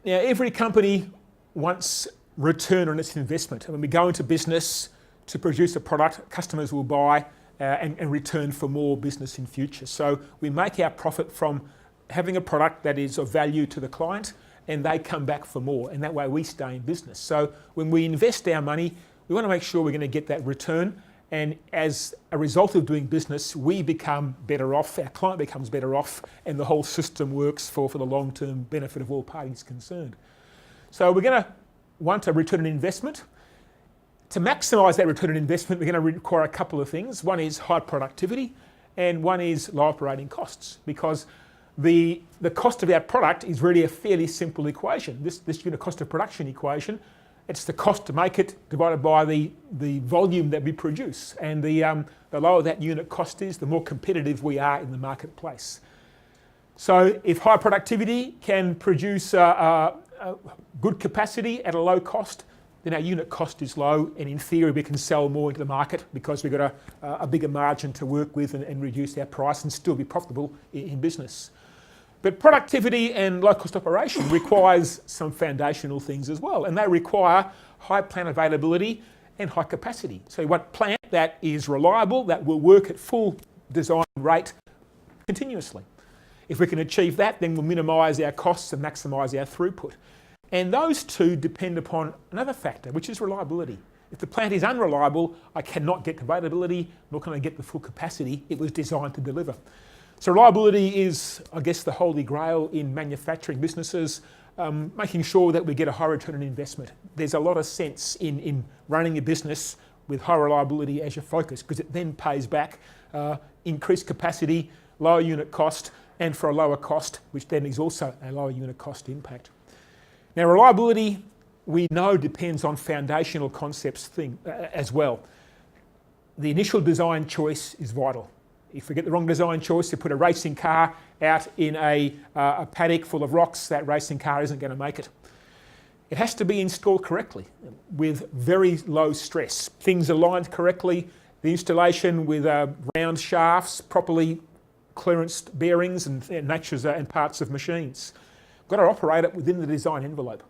Now, every company wants return on its investment. And when we go into business to produce a product, customers will buy and return for more business in future. So we make our profit from having a product that is of value to the client, and they come back for more, and that way we stay in business. So when we invest our money, we want to make sure we're going to get that return, and as a result of doing business, we become better off, our client becomes better off, and the whole system works for the long-term benefit of all parties concerned. So we're going to want a return on investment. To maximise that return on investment, we're going to require a couple of things. One is high productivity, and one is low operating costs, because the cost of our product is really a fairly simple equation. This unit cost of production equation, it's the cost to make it divided by the volume that we produce. And the lower that unit cost is, the more competitive we are in the marketplace. So if high productivity can produce good capacity at a low cost, then our unit cost is low, and in theory we can sell more into the market because we've got a bigger margin to work with and reduce our price and still be profitable in business. But productivity and low cost operation requires some foundational things as well, and they require high plant availability and high capacity. So you want plant that is reliable, that will work at full design rate continuously. If we can achieve that, then we'll minimise our costs and maximise our throughput. And those two depend upon another factor, which is reliability. If the plant is unreliable, I cannot get availability, nor can I get the full capacity it was designed to deliver. So reliability is, I guess, the holy grail in manufacturing businesses, making sure that we get a high return on investment. There's a lot of sense in running a business with high reliability as your focus, because it then pays back increased capacity, lower unit cost, and for a lower cost, which then is also a lower unit cost impact. Now, reliability, we know, depends on foundational concepts as well. The initial design choice is vital. If we get the wrong design choice, to put a racing car out in a paddock full of rocks, that racing car isn't going to make it. It has to be installed correctly with very low stress. Things aligned correctly, the installation with round shafts, properly clearanced bearings and natures and parts of machines. Got to operate it within the design envelope.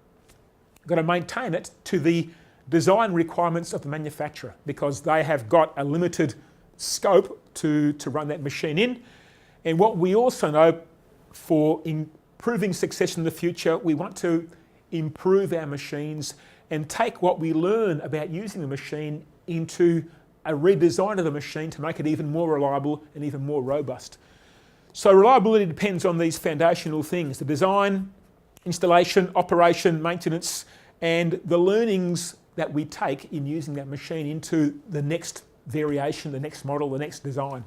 Got to maintain it to the design requirements of the manufacturer, because they have got a limited scope to run that machine in. And what we also know, for improving success in the future, we want to improve our machines and take what we learn about using the machine into a redesign of the machine to make it even more reliable and even more robust. So reliability depends on these foundational things: the design, installation, operation, maintenance, and the learnings that we take in using that machine into the next variation, the next model, the next design.